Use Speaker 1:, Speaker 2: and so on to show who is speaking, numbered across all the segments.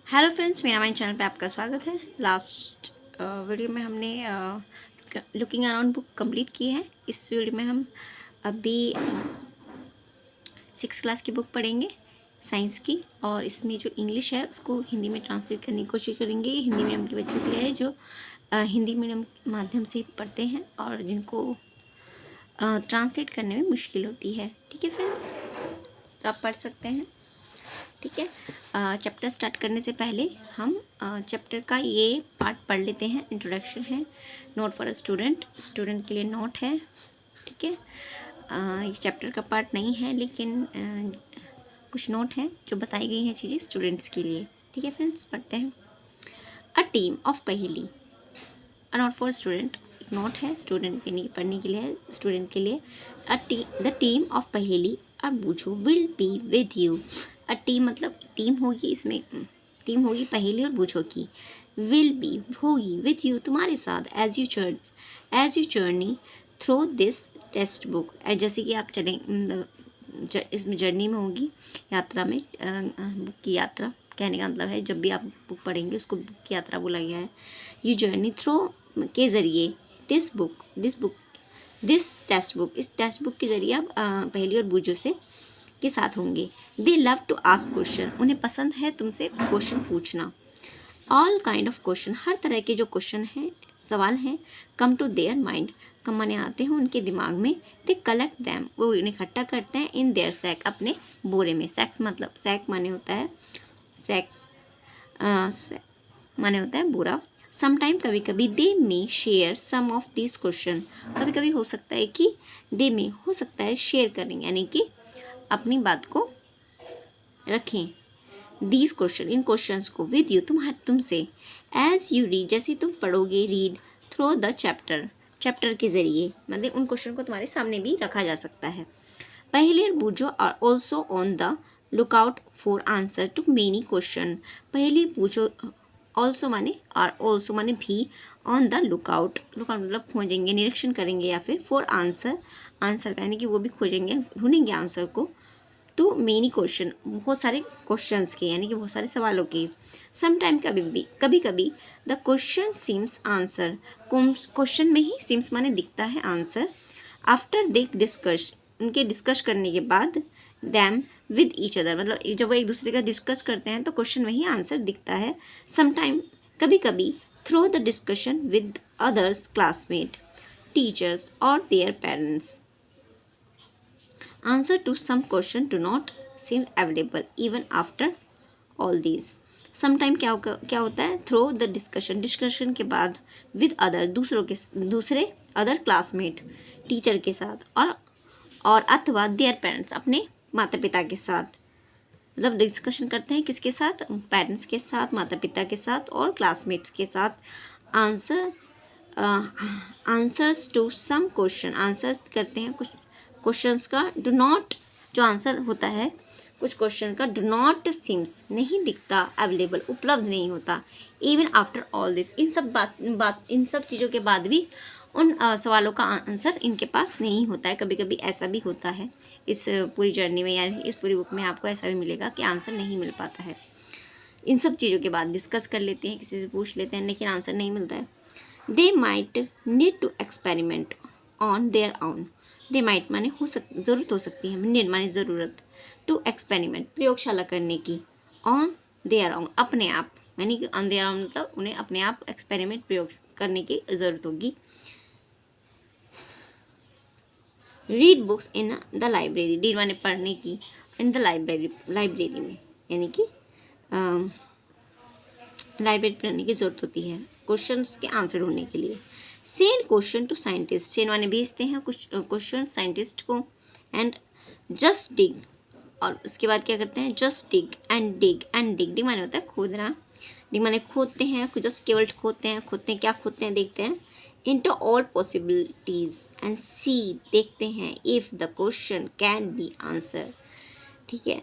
Speaker 1: Hello friends, मेरा mind channel पे आपका स्वागत है। लास्ट वीडियो में हमने लुकिंग अराउंड बुक कंप्लीट की है। इस वीडियो में हम अभी 6th क्लास की बुक पढ़ेंगे, साइंस की, और इसमें जो इंग्लिश है उसको हिंदी में ट्रांसलेट करने की कोशिश करेंगे। ये हिंदी मीडियम के बच्चों के लिए है जो हिंदी मीडियम माध्यम से पढ़ते हैं और जिनको ट्रांसलेट करने में मुश्किल होती है। ठीक है फ्रेंड्स, तो आप पढ़ सकते हैं। ठीक है, चैप्टर स्टार्ट करने से पहले हम चैप्टर का ये पार्ट पढ़ लेते हैं। इंट्रोडक्शन है, note for a student, student के लिए नोट है। ठीक है, ये चैप्टर का पार्ट नहीं है लेकिन कुछ नोट हैं जो बताई गई हैं चीज़ें स्टूडेंट्स के लिए। ठीक है फ्रेंड्स, पढ़ते हैं। अ टीम ऑफ पहेली, अ नोट फॉर स्टूडेंट, एक नोट है स्टूडेंट के लिए, पढ़ने के लिए है, स्टूडेंट के लिए। द टीम ऑफ पहेली और बूझो will be with you. A team मतलब टीम होगी, इसमें टीम होगी पहेली और बूझो की। विल बी होगी विद यू, तुम्हारे साथ। As you journey through this text book, जैसे कि आप चलें इसमें जर्नी में होगी, यात्रा में। बुक की यात्रा कहने का मतलब है जब भी आप बुक पढ़ेंगे उसको बुक की यात्रा बोला गया है। यू जर्नी थ्रू के ज़रिए दिस टेक्स्ट बुक, इस टेक्स्ट बुक के ज़रिए आप पहेली और बूझो से के साथ होंगे। They love to ask question, उन्हें पसंद है तुमसे क्वेश्चन पूछना। ऑल काइंड ऑफ क्वेश्चन, हर तरह के जो क्वेश्चन हैं, सवाल हैं, come to their mind, come माने आते हैं उनके दिमाग में। दे कलेक्ट दैम, वो उन्हें इकट्ठा करते हैं। इन देयर सैक, अपने बोरे में। सैक्स मतलब सैक माने होता है सैक्स माने होता है बोरा। समटाइम, कभी कभी। They may share some of this question, कभी कभी हो सकता है कि दे में हो सकता है शेयर करेंगे, यानी कि अपनी बात को रखें। दीज क्वेश्चन, इन क्वेश्चंस को, विद यू तुमसे। एज यू रीड, जैसे तुम पढ़ोगे, रीड थ्रू द चैप्टर के जरिए, मतलब उन क्वेश्चन को तुम्हारे सामने भी रखा जा सकता है। पहेली और बूझो are also on the lookout for answer to many question. पहेली पूछो, ऑल्सो माने भी, ऑन द लुकआउट मतलब खोजेंगे, निरीक्षण करेंगे, या फिर फॉर आंसर यानी कि वो भी खोजेंगे, ढूंढेंगे आंसर को। टू मेनी क्वेश्चन, बहुत सारे क्वेश्चंस के, यानी कि बहुत सारे सवालों के। समटाइम, कभी कभी। The question seems answer, question में ही सीम्स माने दिखता है आंसर। आफ्टर दे डिस्कस, उनके डिस्कस करने के बाद। दैम विद ईच अदर, मतलब जब वो एक दूसरे का डिस्कस करते हैं तो क्वेश्चन में ही आंसर दिखता है। समटाइम, कभी कभी। Through the discussion with others classmate, teachers और their parents. Answer to some question do not seem available even after all these. Sometime क्या होता है? Through the discussion के बाद, with other, दूसरे other classmate, टीचर के साथ, और अथवा their parents, अपने माता पिता के साथ। मतलब डिस्कशन करते हैं किसके साथ? पेरेंट्स के साथ, माता पिता के साथ और क्लासमेट्स के साथ। Answers to some question, answer करते हैं कुछ क्वेश्चंस का। डू नॉट, जो आंसर होता है कुछ क्वेश्चन का, डू नॉट सीम्स, नहीं दिखता, अवेलेबल, उपलब्ध नहीं होता। इवन आफ्टर ऑल दिस, इन सब चीज़ों के बाद भी उन सवालों का आंसर इनके पास नहीं होता है। कभी कभी ऐसा भी होता है इस पूरी जर्नी में, यानी इस पूरी बुक में आपको ऐसा भी मिलेगा कि आंसर नहीं मिल पाता है। इन सब चीज़ों के बाद डिस्कस कर लेते हैं, किसी से पूछ लेते हैं, लेकिन आंसर नहीं मिलता है। They might need to experiment on their own, they might माने ज़रूरत हो सकती है, नीड माने ज़रूरत, टू एक्सपेरिमेंट प्रयोगशाला करने की, ऑन देयर ओन अपने आप, यानी कि ऑन देयर ओन मतलब उन्हें अपने आप एक्सपेरिमेंट प्रयोग करने की ज़रूरत होगी। Read books in the library, read माने पढ़ने की, इन द लाइब्रेरी में, यानी कि लाइब्रेरी पढ़ने की ज़रूरत होती है क्वेश्चंस के आंसर ढूंढने के लिए। Send question to scientist, send माने भेजते हैं कुछ क्वेश्चन साइंटिस्ट को। एंड जस्ट डिग, और उसके बाद क्या करते हैं? जस्ट डिग एंड डिग माने होता है खोदना, डिग माने खोदते हैं, जस्ट केवल खोदते हैं, क्या खोदते हैं? देखते हैं। इनटू ऑल पॉसिबिलिटीज एंड सी, देखते हैं, if the question can be answer. ठीक है,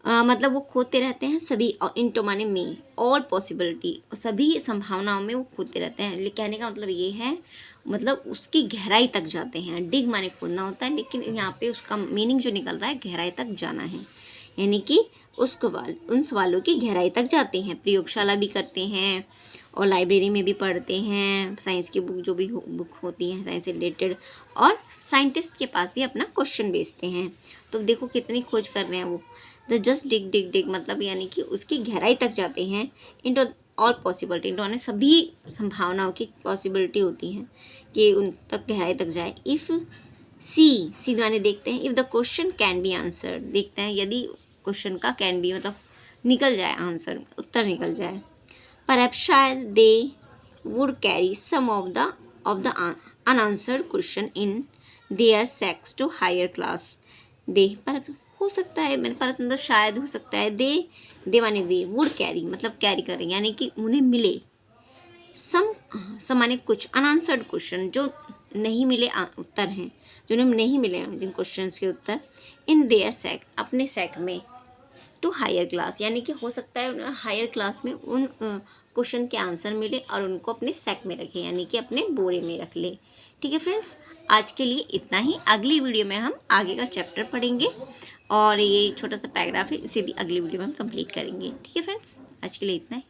Speaker 1: मतलब वो खोदते रहते हैं सभी, इंटो माने में, ऑल पॉसिबिलिटी, सभी संभावनाओं में वो खोदते रहते हैं। कहने का मतलब ये है, मतलब उसकी गहराई तक जाते हैं। डिग माने खोदना होता है, लेकिन यहाँ पे उसका मीनिंग जो निकल रहा है गहराई तक जाना है। यानी कि उन सवालों की गहराई तक जाते हैं। प्रयोगशाला भी करते हैं और लाइब्रेरी में भी पढ़ते हैं, साइंस की बुक जो भी बुक होती हैं साइंस से रिलेटेड, और साइंटिस्ट के पास भी अपना क्वेश्चन भेजते हैं। तो देखो कितनी खोज कर रहे हैं वो। द जस्ट डिग डिग डिग मतलब यानी कि उसकी गहराई तक जाते हैं। इंटू ऑल पॉसिबिलिटी, इन्होंने सभी संभावनाओं की पॉसिबिलिटी होती हैं कि उन तक गहराई तक जाए। इफ़ सी माने देखते हैं, if the question can be answered, देखते हैं यदि क्वेश्चन का कैन बी मतलब निकल जाए आंसर, उत्तर निकल जाए। परहैप्स शायद they would carry some of the unanswered question in their sacks to higher class. दे पर हो सकता है, मैंने पर मतलब शायद हो सकता है, दे माने वे, वुड कैरी मतलब कैरी करें यानी कि उन्हें मिले सम माने कुछ अनआंसर्ड क्वेश्चन जो नहीं मिले उत्तर हैं, जो उन्हें नहीं मिले हैं जिन क्वेश्चंस के उत्तर, इन देयर सैक अपने सैक में, टू हायर क्लास यानी कि हो सकता है हायर क्लास में उन क्वेश्चन के आंसर मिले और उनको अपने सैक में रखें यानी कि अपने बोरे में रख ले। ठीक है फ्रेंड्स, आज के लिए इतना ही। अगली वीडियो में हम आगे का चैप्टर पढ़ेंगे और ये छोटा सा पैराग्राफ है, इसे भी अगली वीडियो में हम कंप्लीट करेंगे। ठीक है फ्रेंड्स, आज के लिए इतना ही।